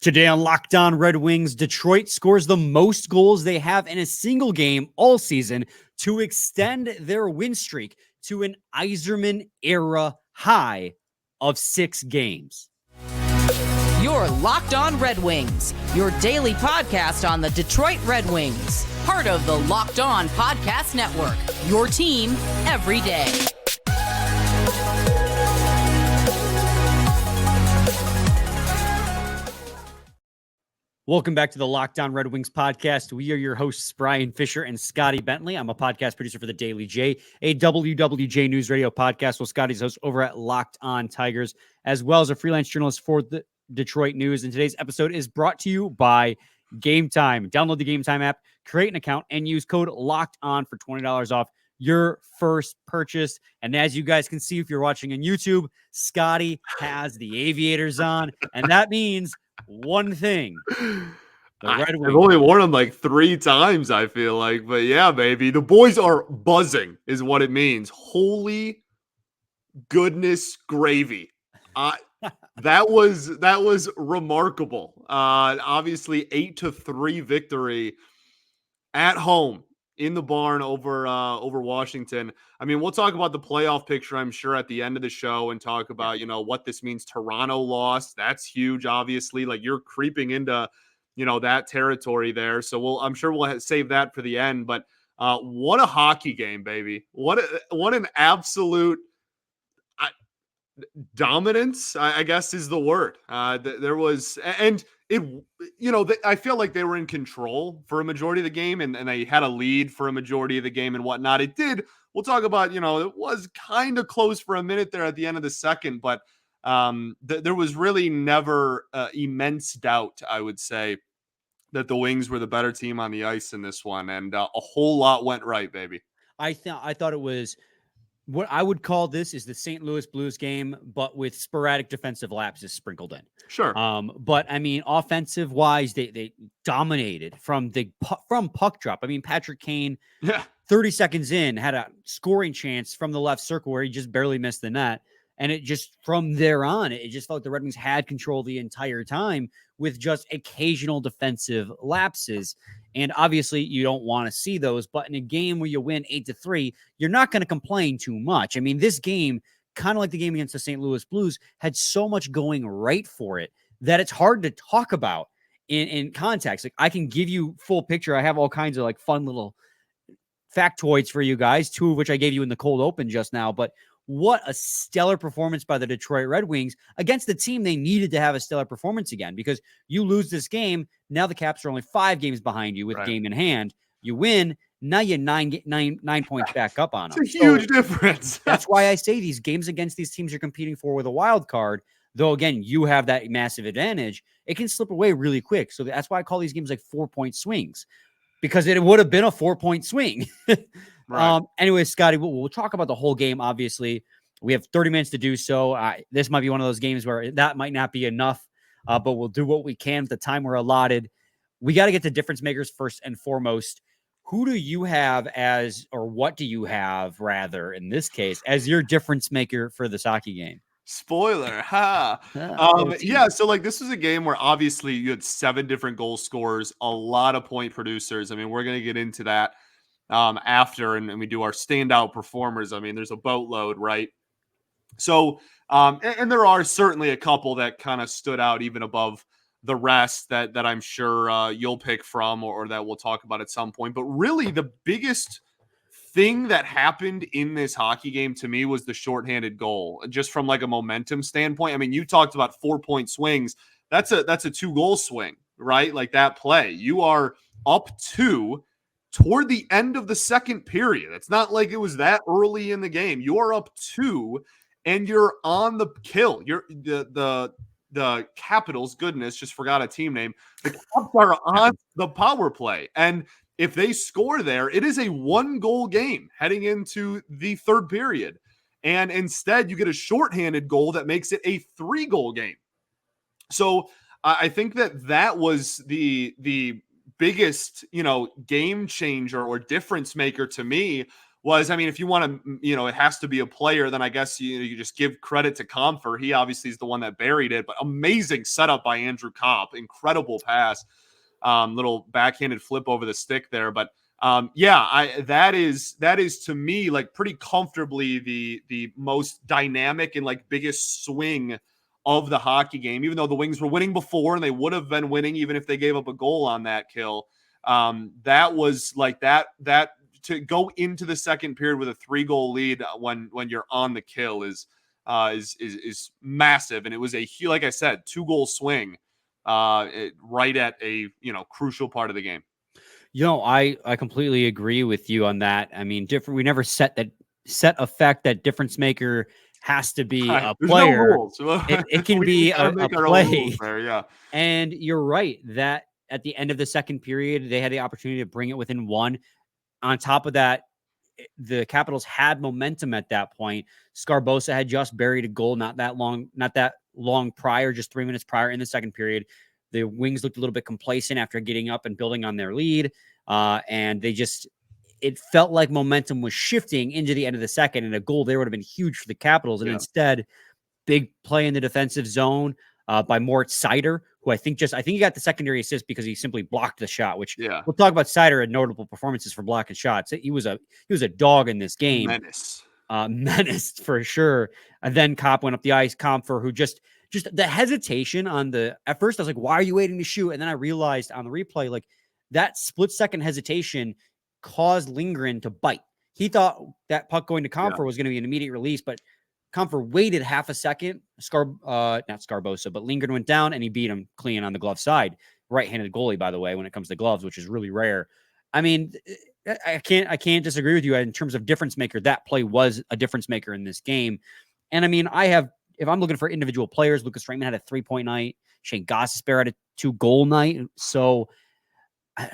Today on Locked On Red Wings, Detroit scores the most goals they have in a single game all season to extend their win streak to an Yzerman era high of 6 games. You're Locked On Red Wings, your daily podcast on the Detroit Red Wings, part of the Locked On Podcast Network, your team every day. Welcome back to the Locked On Red Wings podcast. We are your hosts, Brian Fisher and Scotty Bentley. I'm a podcast producer for the Daily J, a WWJ News Radio podcast. Well, Scotty's host over at Locked On Tigers, as well as a freelance journalist for the Detroit News. And today's episode is brought to you by Game Time. Download the Game Time app, create an account, and use code Locked On for $20 off your first purchase. And as you guys can see, if you're watching on YouTube, Scotty has the aviators on, and that means one thing. I've only worn them like 3 times, I feel like. But yeah, baby, the boys are buzzing is what it means. Holy goodness gravy. That was remarkable. Obviously 8-3 victory at home in the barn over Washington. I mean, we'll talk about the playoff picture, I'm sure, at the end of the show and talk about, what this means. Toronto lost. That's huge, obviously. Like, you're creeping into, that territory there. So I'm sure we'll save that for the end. But what a hockey game, baby. What an absolute dominance, I guess is the word. There was, and it, I feel like they were in control for a majority of the game, and they had a lead for a majority of the game and whatnot. We'll talk about, it was kind of close for a minute there at the end of the second, but there was really never immense doubt, I would say, that the Wings were the better team on the ice in this one, and a whole lot went right, baby. I thought it was what I would call this is the St. Louis Blues game, but with sporadic defensive lapses sprinkled in. Sure. But I mean, offensive wise, they dominated from puck drop. I mean, Patrick Kane, 30 seconds in, had a scoring chance from the left circle where he just barely missed the net. And it just, from there on, it just felt like the Red Wings had control the entire time with just occasional defensive lapses. And obviously you don't want to see those, but in a game where you win 8-3, you're not going to complain too much. I mean, this game, kind of like the game against the St. Louis Blues, had so much going right for it that it's hard to talk about in context. Like, I can give you full picture. I have all kinds of like fun little factoids for you guys, 2 of which I gave you in the cold open just now, but what a stellar performance by the Detroit Red Wings against the team they needed to have a stellar performance again, because you lose this game, now the Caps are only 5 games behind you with game in hand. You win, now you're 9 points back up on them. It's a huge difference. That's why I say these games against these teams you're competing for with a wild card, though, again, you have that massive advantage, it can slip away really quick. So that's why I call these games like 4-point swings, because it would have been a 4-point swing. Right. Anyway, Scotty, we'll talk about the whole game. Obviously, we have 30 minutes to do so. This might be one of those games where that might not be enough, but we'll do what we can with the time we're allotted. We got to get to difference makers first and foremost. Who do you have or what do you have, rather, in this case, as your difference maker for this hockey game? Spoiler, yeah, so like this was a game where obviously you had 7 different goal scorers, a lot of point producers. I mean, we're going to get into that after, and we do our standout performers. I mean, there's a boatload, right? So, and there are certainly a couple that kind of stood out even above the rest that I'm sure you'll pick from or that we'll talk about at some point. But really, the biggest thing that happened in this hockey game to me was the shorthanded goal, just from like a momentum standpoint. I mean, you talked about 4-point swings. That's a 2-goal swing, right? Like that play, you are up 2 toward the end of the second period. It's not like it was that early in the game. You are up 2 and you're on the kill. You're the Capitals, goodness, just forgot a team name. The Caps are on the power play. And if they score there, it is a 1-goal game heading into the third period. And instead you get a shorthanded goal that makes it a 3-goal game. So I think that was the biggest, game changer or difference maker to me was, I mean, if you want to, it has to be a player, then I guess you just give credit to Comfer. He obviously is the one that buried it, but amazing setup by Andrew Comp. Incredible pass. Little backhanded flip over the stick there. But that is to me like pretty comfortably the most dynamic and like biggest swing of the hockey game, even though the Wings were winning before and they would have been winning even if they gave up a goal on that kill. That was like that to go into the second period with a 3-goal lead when you're on the kill is massive. And it was like I said, 2-goal swing right at a crucial part of the game. I completely agree with you on that. I mean, we never set effect that difference maker has to be a player. No rules. It can be a play. There, yeah. And you're right that at the end of the second period, they had the opportunity to bring it within 1. On top of that, the Capitals had momentum at that point. Scarbosa had just buried a goal not that long prior, just 3 minutes prior in the second period. The Wings looked a little bit complacent after getting up and building on their lead. And it felt like momentum was shifting into the end of the second, and a goal there would have been huge for the Capitals. And instead, big play in the defensive zone by Moritz Seider, who I think he got the secondary assist because he simply blocked the shot, which we'll talk about Seider and notable performances for blocking shots. He was a dog in this game. Menace for sure. And then Cop went up the ice. Comfer, who just the hesitation at first I was like, why are you waiting to shoot? And then I realized on the replay, like that split-second hesitation caused Lindgren to bite. He thought that puck going to Comfer was going to be an immediate release, but Comfer waited half a second. Not Scarbosa, but Lindgren went down and he beat him clean on the glove side. Right-handed goalie, by the way, when it comes to gloves, which is really rare. I mean, I can't disagree with you in terms of difference maker. That play was a difference maker in this game. And I mean, if I'm looking for individual players, Lucas Raymond had a 3-point night. Shayne Gostisbehere had a 2-goal night. So I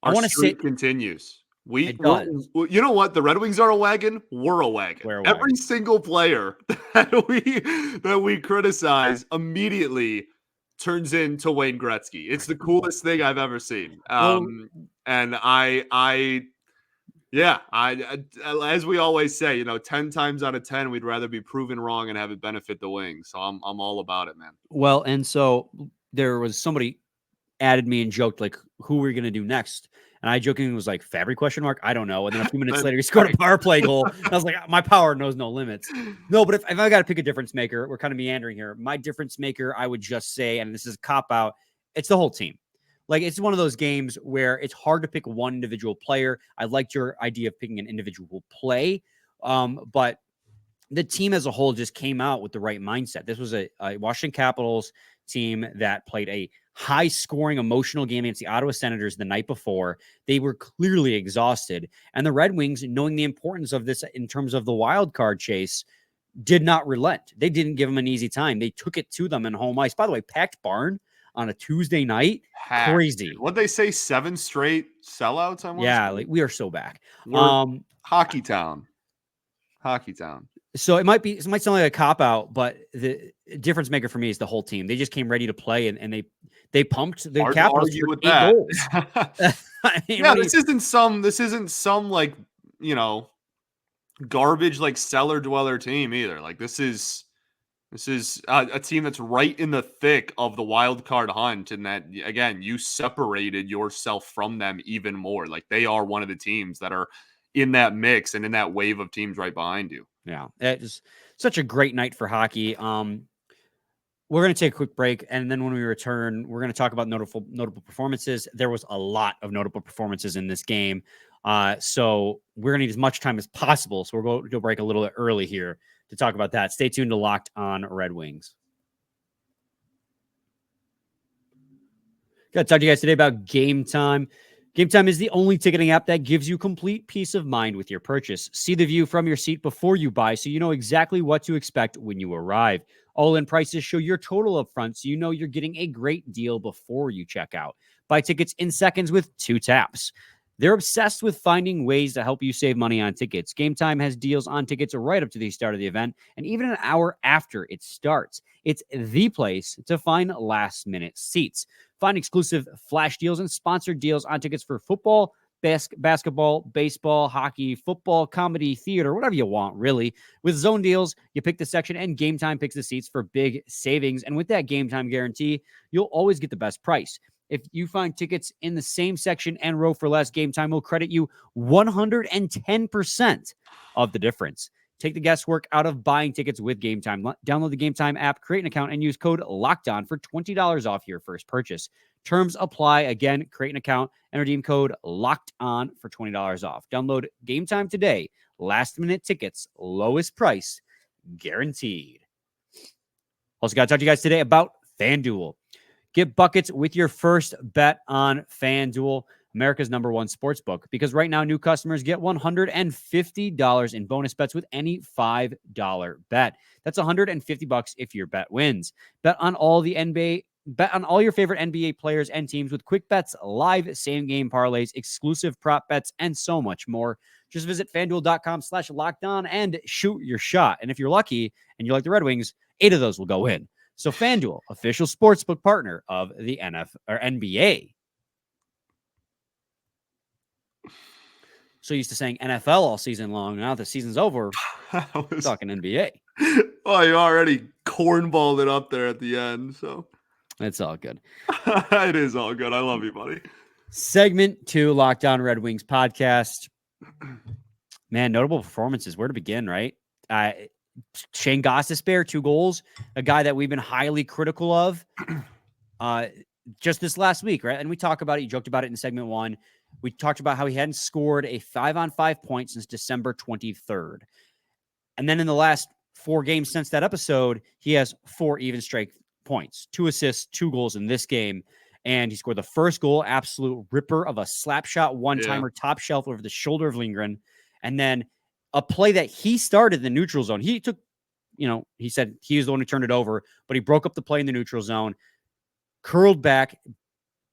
want to say continues. It does. You know what? The Red Wings are a wagon. We're a wagon. Every single player that we criticize immediately turns into Wayne Gretzky. It's the coolest thing I've ever seen. And as we always say, 10 times out of 10, we'd rather be proven wrong and have it benefit the Wings. So I'm all about it, man. Well, and so there was somebody added me and joked like, who are we going to do next? And I jokingly was like, Fabry ? I don't know. And then a few minutes later, he scored a power play goal. And I was like, my power knows no limits. No, but if I got to pick a difference maker, we're kind of meandering here. My difference maker, I would just say, and this is a cop-out, it's the whole team. Like, it's one of those games where it's hard to pick one individual player. I liked your idea of picking an individual play, but the team as a whole just came out with the right mindset. This was a Washington Capitals team that played a high-scoring, emotional game against the Ottawa Senators the night before. They were clearly exhausted. And the Red Wings, knowing the importance of this in terms of the wild card chase, did not relent. They didn't give them an easy time. They took it to them in home ice. By the way, packed barn on a Tuesday night. Crazy. What'd they say? 7 straight sellouts? Like we are so back. Hockey town. So it might sound like a cop-out, but the difference maker for me is the whole team. They just came ready to play, and they pumped the Capitals for 8 goals. I mean, this isn't some like, garbage like cellar dweller team either. Like this is a team that's right in the thick of the wild card hunt, and that again, you separated yourself from them even more. Like they are one of the teams that are in that mix and in that wave of teams right behind you. Yeah, it's such a great night for hockey. We're going to take a quick break, and then when we return, we're going to talk about notable performances. There was a lot of notable performances in this game, so we're going to need as much time as possible. So we're going to go break a little bit early here to talk about that. Stay tuned to Locked On Red Wings. Got to talk to you guys today about Game Time. Game Time is the only ticketing app that gives you complete peace of mind with your purchase. See the view from your seat before you buy, so you know exactly what to expect when you arrive. All-in prices show your total up front, so you know you're getting a great deal before you check out. Buy tickets in seconds with 2 taps. They're obsessed with finding ways to help you save money on tickets. Game Time has deals on tickets right up to the start of the event and even an hour after it starts. It's the place to find last-minute seats. Find exclusive flash deals and sponsored deals on tickets for football, basketball, baseball, hockey, football, comedy, theater, whatever you want, really. With Zone Deals, you pick the section and Game Time picks the seats for big savings. And with that Game Time guarantee, you'll always get the best price. If you find tickets in the same section and row for less, Game Time will credit you 110% of the difference. Take the guesswork out of buying tickets with Game Time. Download the Game Time app, create an account, and use code LOCKEDON for $20 off your first purchase. Terms apply. Again, create an account and redeem code LOCKEDON for $20 off. Download Game Time today. Last-minute tickets, lowest price, guaranteed. Also got to talk to you guys today about FanDuel. Get buckets with your first bet on FanDuel, America's #1 sportsbook, because right now new customers get $150 in bonus bets with any $5 bet. That's $150 if your bet wins. Bet on all your favorite NBA players and teams with quick bets, live same-game parlays, exclusive prop bets, and so much more. Just visit FanDuel.com/lockedon and shoot your shot. And if you're lucky and you like the Red Wings, 8 of those will go in. So FanDuel, official sportsbook partner of the NBA. So used to saying NFL all season long. Now the season's over, talking NBA. Oh, you already cornballed it up there at the end, so it's all good. It is all good. I love you, buddy. Segment 2, Lockdown Red Wings podcast. Man, notable performances. Where to begin, right? Shayne Gostisbehere, 2 goals. A guy that we've been highly critical of just this last week, right? And we talk about it. You joked about it in segment 1. We talked about how he hadn't scored a 5-on-5 point since December 23rd. And then in the last 4 games since that episode, he has 4 even strength points, 2 assists, 2 goals in this game. And he scored the first goal, absolute ripper of a slap shot, one-timer, top shelf over the shoulder of Lindgren. And then a play that he started in the neutral zone. He took, he said he was the one who turned it over, but he broke up the play in the neutral zone, curled back,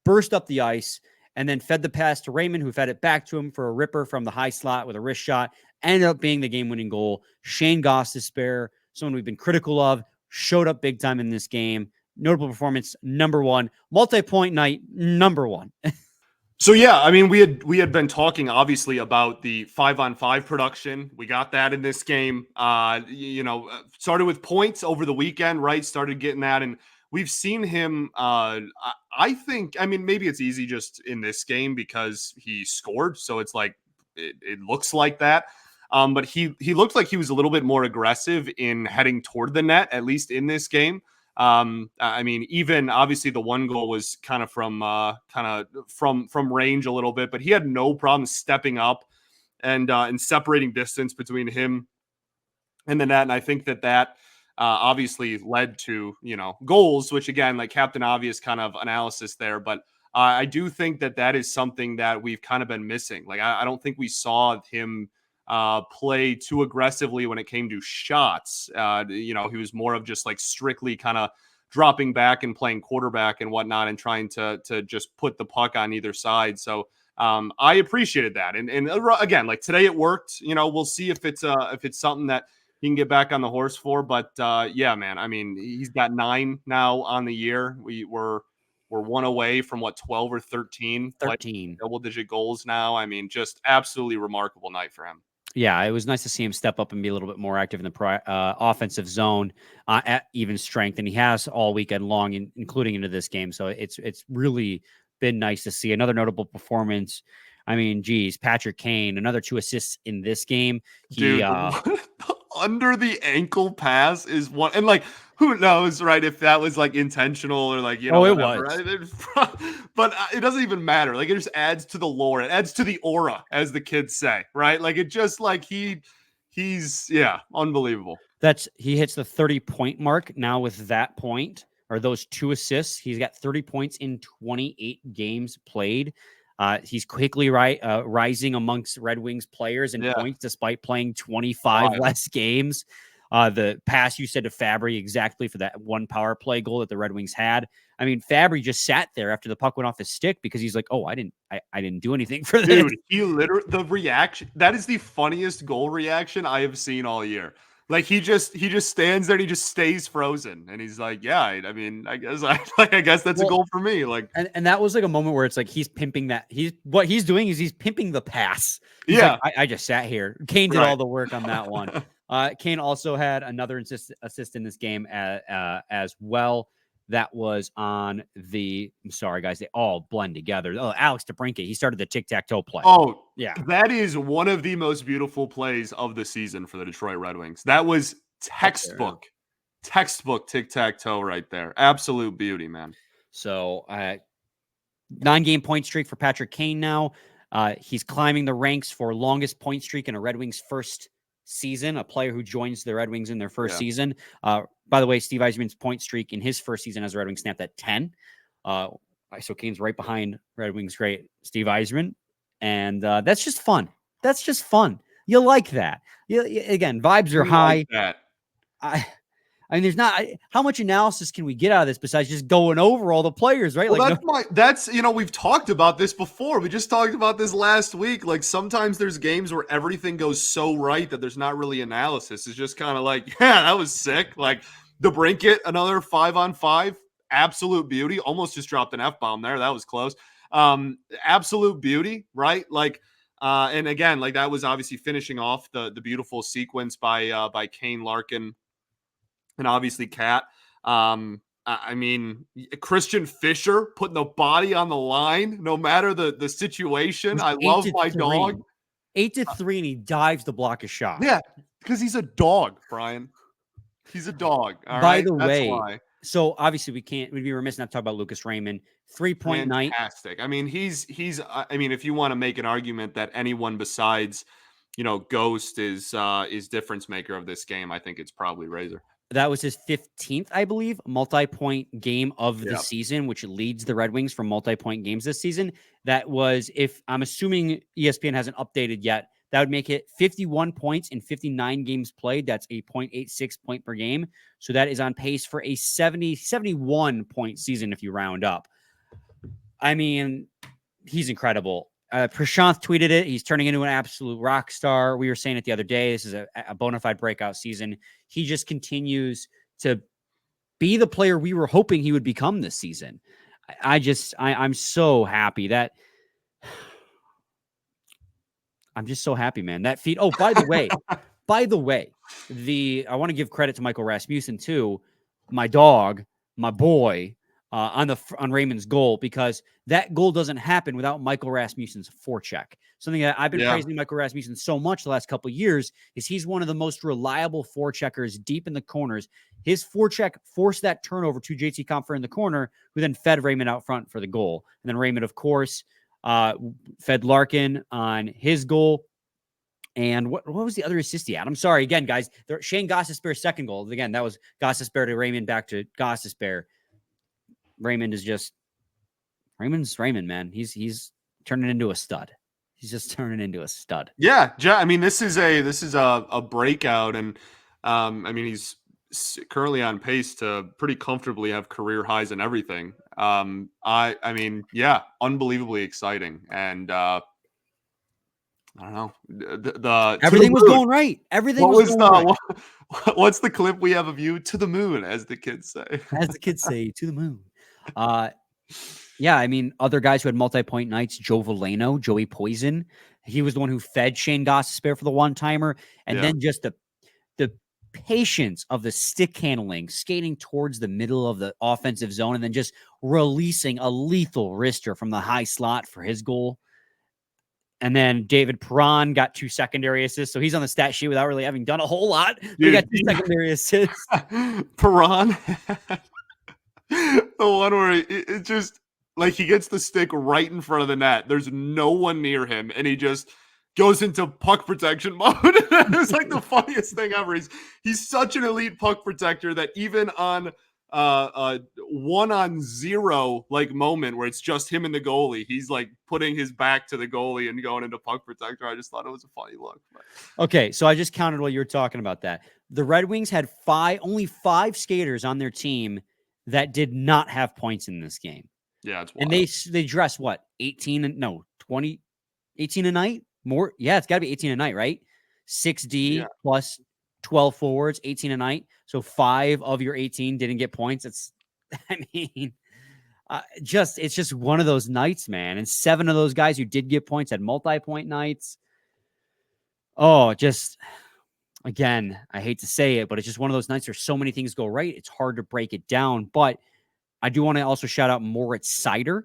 burst up the ice, and then fed the pass to Raymond, who fed it back to him for a ripper from the high slot with a wrist shot. Ended up being the game-winning goal. Shayne Gostisbehere, someone we've been critical of, showed up big time in this game. Notable performance, number 1. Multi-point night, number 1. So yeah, I mean, we had been talking obviously about the 5-on-5 production. We got that in this game. Started with points over the weekend, right? Started getting that, and we've seen him. I think, I mean, maybe it's easy just in this game because he scored, so it's like it looks like that. But he looked like he was a little bit more aggressive in heading toward the net, at least in this game. I mean, even obviously the 1 goal was kind of from range a little bit, but he had no problem stepping up and separating distance between him and the net. And I think that obviously led to, goals, which again, like Captain Obvious kind of analysis there. But I do think that is something that we've kind of been missing. Like, I don't think we saw him play too aggressively when it came to shots. He was more of just like strictly kind of dropping back and playing quarterback and whatnot and trying to just put the puck on either side. So I appreciated that. And again, like today it worked. We'll see if it's something that he can get back on the horse for. But yeah, man, I mean, he's got 9 now on the year. We're 1 away from 12 or 13 double-digit goals now. I mean, just absolutely remarkable night for him. Yeah, it was nice to see him step up and be a little bit more active in the offensive zone at even strength, and he has all weekend long, including into this game. So it's really been nice to see. Another notable performance. I mean, geez, Patrick Kane, another 2 assists in this game. Dude, under the ankle pass is one, and like, who knows, right? If that was like intentional or like, it whatever, was, right? But it doesn't even matter. Like, it just adds to the lore. It adds to the aura, as the kids say, right? Like, it just like he's unbelievable. He hits the 30-point mark now with that point, or those 2 assists. He's got 30 points in 28 games played. He's quickly rising amongst Red Wings players in points despite playing 25 less games. The pass you said to Fabry exactly for that 1 power play goal that the Red Wings had. I mean, Fabry just sat there after the puck went off his stick because he's like, "Oh, I didn't do anything for this." Dude, he literally, the reaction, that is the funniest goal reaction I have seen all year. Like he just stands there and he just stays frozen, and he's like, "Yeah, I mean, I guess that's a goal for me." Like, and that was like a moment where it's like he's pimping that. What he's doing is he's pimping the pass. He's yeah, like, I just sat here. Kane did all the work on that one. Kane also had another assist in this game as well. That was on the. I'm sorry, guys. They all blend together. Oh, Alex DeBrincat. He started the tic-tac-toe play. Oh, yeah. That is one of the most beautiful plays of the season for the Detroit Red Wings. That was textbook tic-tac-toe right there. Absolute beauty, man. So 9-game point streak for Patrick Kane now. He's climbing the ranks for longest point streak in a Red Wings first season, a player who joins the Red Wings in their first season. By the way, Steve Yzerman's point streak in his first season as a Red Wing snapped at 10. So Kane's right behind Red Wings great Steve Yzerman. And that's just fun. That's just fun. You like that. Again, vibes are high. I mean, there's not how much analysis can we get out of this besides just going over all the players, right? Well, that's we've talked about this before. We just talked about this last week. Like sometimes there's games where everything goes so right that there's not really analysis. It's just kind of like, yeah, that was sick. Like DeBrincat, another 5-on-5, absolute beauty. Almost just dropped an F-bomb there. That was close. Absolute beauty, right? Like, and again, like that was obviously finishing off the beautiful sequence by Kane, Larkin, and obviously Cat. I mean, Christian Fischer putting the body on the line, no matter the situation. I love my dog. 8-3, and he dives to block a shot. Yeah, because he's a dog, Brian. He's a dog. By the way, so obviously we'd be remiss not to talk about Lucas Raymond. 3-point night. Fantastic. I mean, he's. I mean, if you want to make an argument that anyone besides, Ghost is difference maker of this game, I think it's probably Razor. That was his 15th, I believe, multi-point game of the season, which leads the Red Wings for multi-point games this season. That was, if I'm assuming ESPN hasn't updated yet, that would make it 51 points in 59 games played. That's a 0.86 point per game. So that is on pace for a 71 point season if you round up. I mean, he's incredible. Prashanth tweeted it. He's turning into an absolute rock star. We were saying it the other day. This is a bona fide breakout season. He just continues to be the player we were hoping he would become this season. I'm so happy that I'm just so happy, man. That feed. Oh, by the way, I want to give credit to Michael Rasmussen too, my dog, my boy, on Raymond's goal, because that goal doesn't happen without Michael Rasmussen's forecheck. Something that I've been praising Michael Rasmussen so much the last couple of years is he's one of the most reliable forecheckers deep in the corners. His forecheck forced that turnover to JT Compher in the corner, who then fed Raymond out front for the goal. And then Raymond, of course, fed Larkin on his goal. And what was the other assist he had? I'm sorry, again, guys. Shayne Gostisbehere's second goal. Again, that was Gostisbehere to Raymond, back to Gostisbehere. Raymond is just Raymond's Raymond, man. He's turning into a stud. He's just turning into a stud. Yeah, I mean, this is a breakout, and I mean, he's currently on pace to pretty comfortably have career highs and everything. I mean, yeah, unbelievably exciting, and I don't know. The everything was going right. Everything was going right. What's the clip we have of you? To the moon, as the kids say. As the kids say, to the moon. Yeah, I mean, other guys who had multi-point nights, Joe Veleno, Joey Poison. He was the one who fed Shayne Gostisbehere for the one-timer. And then just the patience of the stick handling, skating towards the middle of the offensive zone, and then just releasing a lethal wrister from the high slot for his goal. And then David Perron got 2 secondary assists. So he's on the stat sheet without really having done a whole lot. He got 2 secondary assists. Perron, the one where it just, like, he gets the stick right in front of the net. There's no one near him, and he just goes into puck protection mode. It's like the funniest thing ever. He's such an elite puck protector that even on 1-on-0 like moment where it's just him and the goalie, he's like putting his back to the goalie and going into puck protector. I just thought it was a funny look. Okay, so I just counted while you were talking about that. The Red Wings had only 5 skaters on their team that did not have points in this game. Yeah, it's wild. And they dress what, 18 a night? More? Yeah, it's got to be 18 a night, right? 6D plus 12 forwards, 18 a night. So 5 of your 18 didn't get points. It's, I mean, it's just one of those nights, man. And 7 of those guys who did get points had multi-point nights. Oh, just, again, I hate to say it, but it's just one of those nights where so many things go right. It's hard to break it down. But I do want to also shout out Moritz Seider,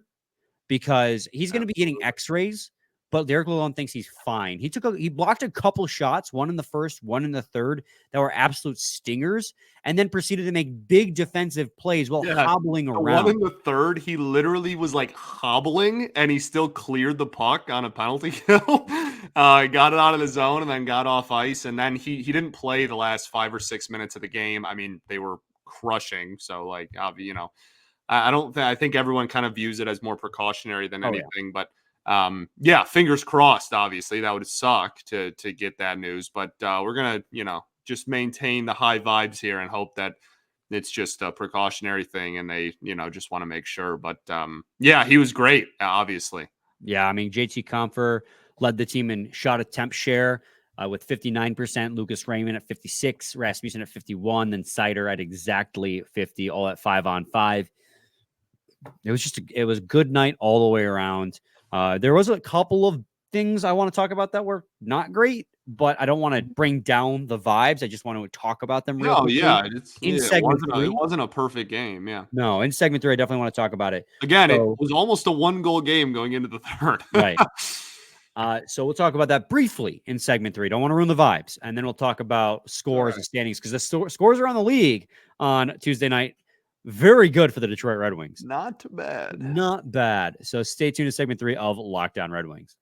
because he's going to be getting x-rays, but Derek Lalonde thinks he's fine. He blocked a couple shots, one in the first, one in the third, that were absolute stingers, and then proceeded to make big defensive plays while hobbling around. One in the third, he literally was like hobbling, and he still cleared the puck on a penalty kill. Got it out of the zone and then got off ice, and then he didn't play the last 5 or 6 minutes of the game. I mean, they were crushing, so like, you know, I think everyone kind of views it as more precautionary than anything, but yeah, fingers crossed. Obviously, that would suck to get that news, but we're gonna, you know, just maintain the high vibes here and hope that it's just a precautionary thing, and they, you know, just want to make sure. But yeah, he was great, obviously. Yeah, I mean, JT Compher led the team in shot attempt share with 59%, Lucas Raymond at 56, Rasmussen at 51, then Seider at exactly 50, all at 5-on-5. It was a good night all the way around. There was a couple of things I want to talk about that were not great, but I don't want to bring down the vibes. I just want to talk about them real quickly. Yeah, it wasn't a perfect game. Yeah. No, in segment 3, I definitely want to talk about it. Again, it was almost a 1-goal game going into the third. Right. So we'll talk about that briefly in segment 3. Don't want to ruin the vibes. And then we'll talk about scores and standings, because the scores around the league on Tuesday night, very good for the Detroit Red Wings. Not bad. Not bad. So stay tuned to segment 3 of Lockdown Red Wings.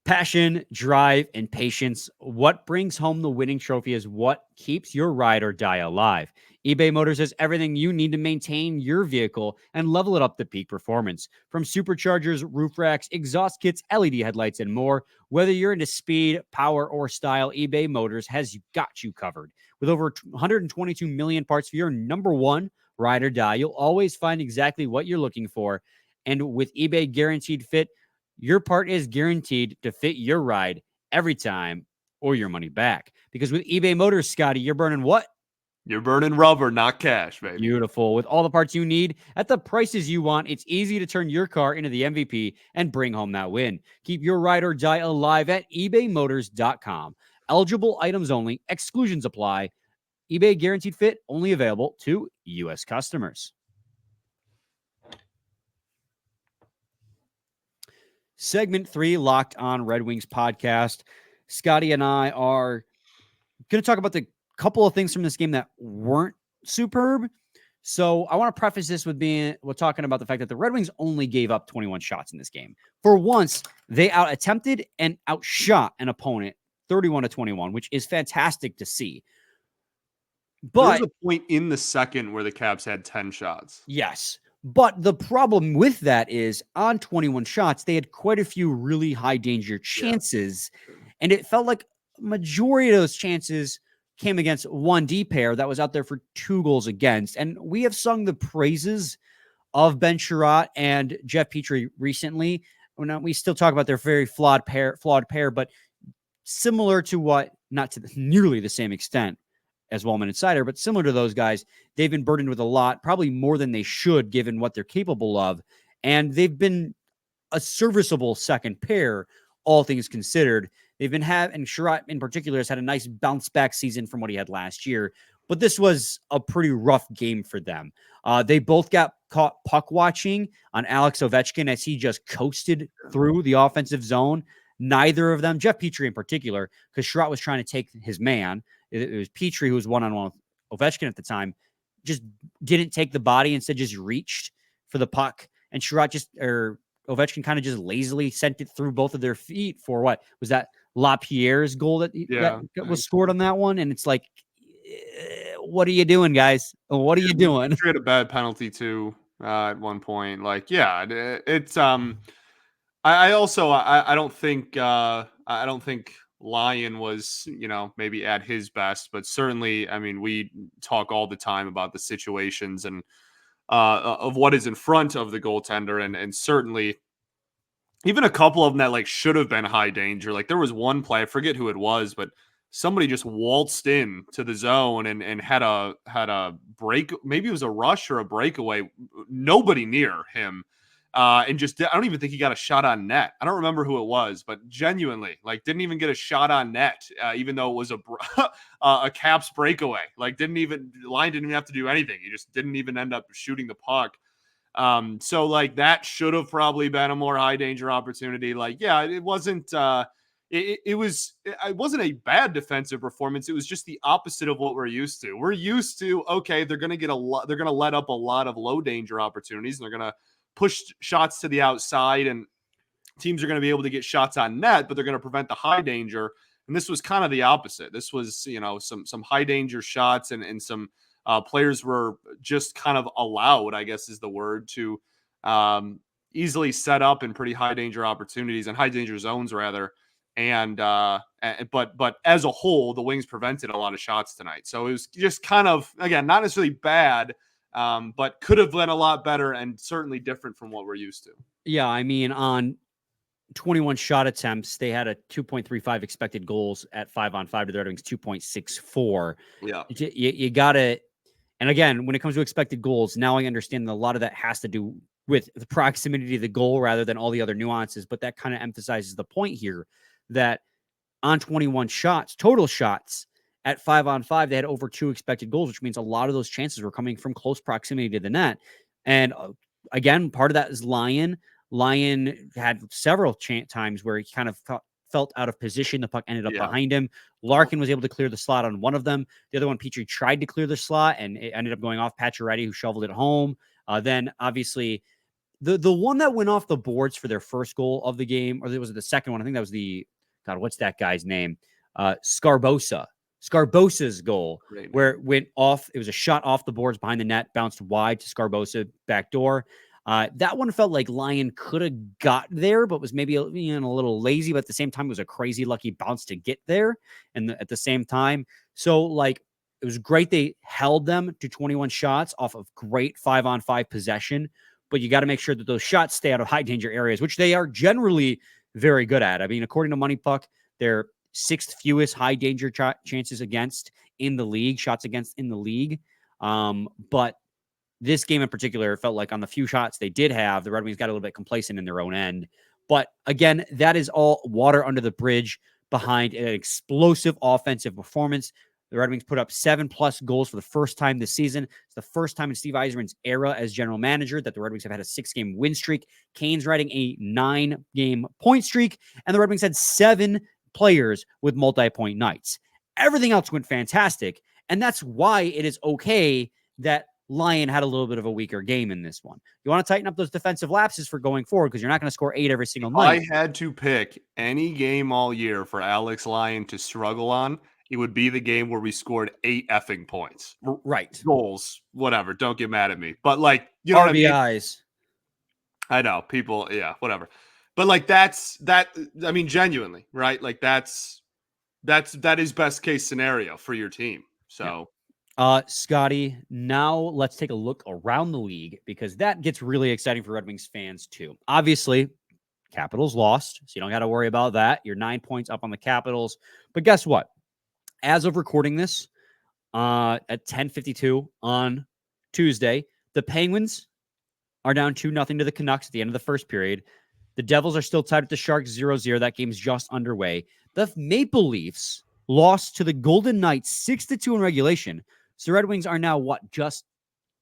Passion, drive, and patience. What brings home the winning trophy is what keeps your ride or die alive. eBay Motors has everything you need to maintain your vehicle and level it up to peak performance. From superchargers, roof racks, exhaust kits, LED headlights, and more. Whether you're into speed, power, or style, eBay Motors has got you covered. With over 122 million parts for your number one ride or die, you'll always find exactly what you're looking for. And with eBay Guaranteed Fit, your part is guaranteed to fit your ride every time, or your money back. Because with eBay Motors, Scotty, you're burning what? You're burning rubber, not cash, baby. Beautiful. With all the parts you need at the prices you want, it's easy to turn your car into the MVP and bring home that win. Keep your ride or die alive at ebaymotors.com. Eligible items only. Exclusions apply. eBay Guaranteed Fit only available to U.S. customers. Segment 3, Locked On Red Wings podcast. Scotty and I are going to talk about the couple of things from this game that weren't superb. So I want to preface this with talking about the fact that the Red Wings only gave up 21 shots in this game. For once, they out-attempted and outshot an opponent 31-21, which is fantastic to see. But there's a point in the second where the Caps had 10 shots. Yes. But the problem with that is on 21 shots, they had quite a few really high danger chances. Yeah. And it felt like a majority of those chances came against one D pair that was out there for 2 goals against. And we have sung the praises of Ben Chiarot and Jeff Petrie recently. We still talk about their very flawed pair, but similar to what, not to nearly the same extent as Wallman and Seider, but similar to those guys, they've been burdened with a lot, probably more than they should, given what they're capable of. And they've been a serviceable second pair, all things considered. They've been and Chiarot in particular has had a nice bounce back season from what he had last year, but this was a pretty rough game for them. They both got caught puck watching on Alex Ovechkin as he just coasted through the offensive zone. Neither of them, Jeff Petrie in particular, because Chiarot was trying to take his man. It was Petrie who was one-on-one with Ovechkin at the time, just didn't take the body, instead just reached for the puck. And Ovechkin kind of just lazily sent it through both of their feet for what? Was that LaPierre's goal that was scored on that one? And it's like, what are you doing, guys? What are you doing? He had a bad penalty too at one point. Like, yeah, it's I don't think Lyon was, maybe at his best, but certainly, I mean, we talk all the time about the situations and of what is in front of the goaltender, and certainly even a couple of them that like should have been high danger. Like there was one play, I forget who it was, but somebody just waltzed in to the zone and had a break. Maybe it was a rush or a breakaway. Nobody near him. And just, I don't even think he got a shot on net. I don't remember who it was, but genuinely, like, didn't even get a shot on net, even though it was a Caps breakaway. Like, line didn't even have to do anything. He just didn't even end up shooting the puck. So like that should have probably been a more high danger opportunity. Like, yeah, it wasn't, it wasn't a bad defensive performance. It was just the opposite of what we're used to. We're used to, okay, they're going to let up a lot of low danger opportunities, and they're going to push shots to the outside, and teams are going to be able to get shots on net, but they're going to prevent the high danger. And this was kind of the opposite. This was, some high danger shots, and some players were just kind of allowed, I guess is the word, to easily set up in pretty high danger opportunities and high danger zones rather. But as a whole, the Wings prevented a lot of shots tonight. So it was just kind of, again, not necessarily bad, but could have been a lot better and certainly different from what we're used to. Yeah, I mean, on 21 shot attempts, they had a 2.35 expected goals at 5-on-5 to the Red Wings 2.64. Yeah. You got to, and again, when it comes to expected goals, now I understand that a lot of that has to do with the proximity to the goal rather than all the other nuances, but that kind of emphasizes the point here that on 21 shots, total shots, at 5-on-5, they had over 2 expected goals, which means a lot of those chances were coming from close proximity to the net. And again, part of that is Lyon. Lyon had several times where he kind of felt out of position. The puck ended up behind him. Larkin was able to clear the slot on one of them. The other one, Petrie tried to clear the slot, and it ended up going off Pacioretty, who shoveled it home. Then, obviously, the one that went off the boards for their first goal of the game, or was it the second one? I think that was what's that guy's name? Scarbosa's goal, Raymond. Where it went off. It was a shot off the boards behind the net, bounced wide to Scarbosa, back door. That one felt like Lyon could have got there, but was maybe a little lazy. But at the same time, it was a crazy lucky bounce to get there. And at the same time, so like it was great they held them to 21 shots off of great 5-on-5 possession. But you got to make sure that those shots stay out of high danger areas, which they are generally very good at. I mean, according to Money Puck, they're 6th fewest high danger chances against in the league, shots against in the league. But this game in particular felt like on the few shots they did have, the Red Wings got a little bit complacent in their own end. But again, that is all water under the bridge behind an explosive offensive performance. The Red Wings put up 7+ goals for the first time this season. It's the first time in Steve Yzerman's era as general manager that the Red Wings have had a 6-game win streak. Kane's riding a 9-game point streak, and the Red Wings had 7 players with multi-point nights. Everything else went fantastic, and that's why it is okay that Lyon had a little bit of a weaker game in this one. You want to tighten up those defensive lapses for going forward because you're not going to score 8 every single night. If I had to pick any game all year for Alex Lyon to struggle on, it would be the game where we scored 8 effing points. Right. Goals, whatever. Don't get mad at me. But like, you know what I mean? RBIs. I know. People, yeah, whatever. But like I mean, genuinely, right? Like that is best case scenario for your team. So Scotty, now let's take a look around the league because that gets really exciting for Red Wings fans too. Obviously, Capitals lost, so you don't got to worry about that. You're 9 points up on the Capitals. But guess what? As of recording this, at 10:52 on Tuesday, the Penguins are down 2-0 to the Canucks at the end of the first period. The Devils are still tied with the Sharks 0-0. That game's just underway. The Maple Leafs lost to the Golden Knights 6-2 in regulation. So Red Wings are now, just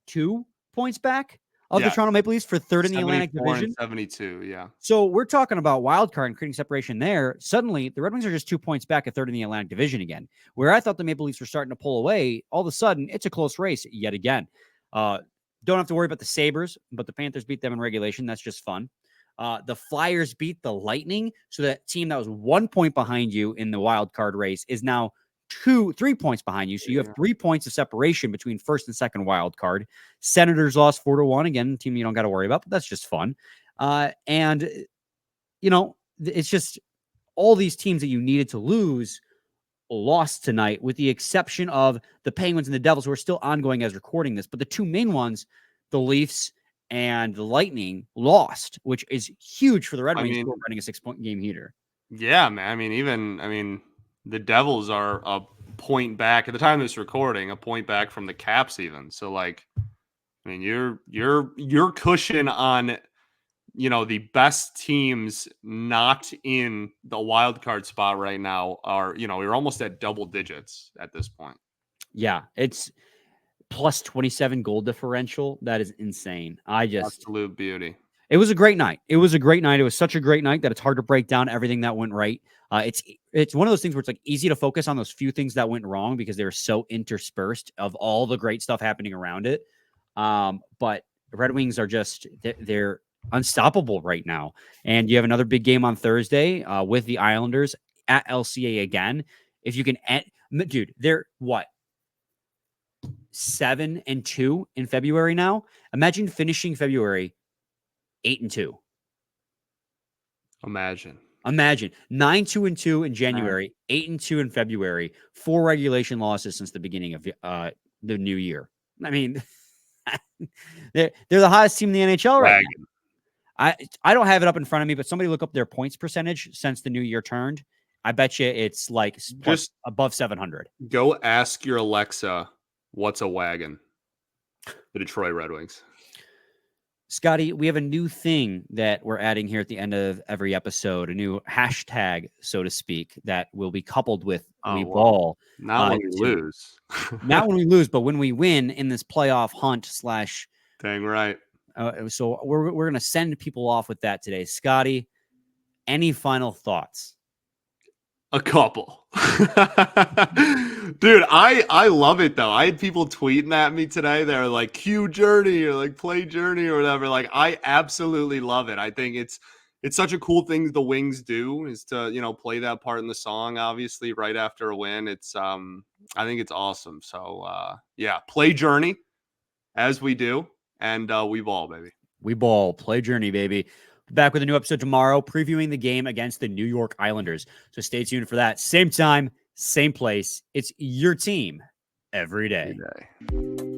2 points back of the Toronto Maple Leafs for third in the Atlantic Division? 72, yeah. So we're talking about wild card and creating separation there. Suddenly, the Red Wings are just 2 points back at third in the Atlantic Division again. Where I thought the Maple Leafs were starting to pull away, all of a sudden, it's a close race yet again. Don't have to worry about the Sabres, but the Panthers beat them in regulation. That's just fun. The Flyers beat the Lightning, so that team that was 1 point behind you in the wild card race is now 3 points behind you. So you have 3 points of separation between first and second wild card. Senators lost 4-1. Again, team you don't got to worry about, but that's just fun. And it's just all these teams that you needed to lose lost tonight, with the exception of the Penguins and the Devils, who are still ongoing as recording this. But the two main ones, the Leafs and the Lightning lost, which is huge for the Red Wings who are running a 6-point game heater. Yeah, man. The Devils are a point back at the time of this recording, a point back from the Caps even. So like, your cushion on, the best teams not in the wild card spot right now are, you're almost at double digits at this point. Yeah, it's plus 27 goal differential. That is insane. Absolute beauty. It was a great night. It was such a great night that it's hard to break down everything that went right. It's one of those things where it's like easy to focus on those few things that went wrong because they were so interspersed of all the great stuff happening around it. But the Red Wings are they're unstoppable right now. And you have another big game on Thursday with the Islanders at LCA again. If you can, dude, they're what? 7-2 in February now. Imagine finishing February 8-2. Imagine 9-2-2 in January, 8-2 in February, 4 regulation losses since the beginning of the new year. I mean, they're the hottest team in the NHL right now. I don't have it up in front of me, but somebody look up their points percentage since the new year turned. I bet you it's like just above 700. Go ask your Alexa, what's a wagon? The Detroit Red Wings. Scotty, we have a new thing that we're adding here at the end of every episode, a new hashtag, so to speak, that will be coupled with We Ball. Not when we lose. Not when we lose, but when we win in this playoff hunt / Dang right. So we're going to send people off with that today. Scotty, any final thoughts? A couple. Dude, I love it though. I had people tweeting at me today. They're like, Q Journey or like play Journey or whatever. Like, I absolutely love it. I think it's such a cool thing the Wings do is to, play that part in the song, obviously, right after a win. It's I think it's awesome. So play Journey as we do. And we ball, baby. We ball. Play Journey, baby. Back with a new episode tomorrow, previewing the game against the New York Islanders. So stay tuned for that. Same time, same place. It's your team every day. Every day.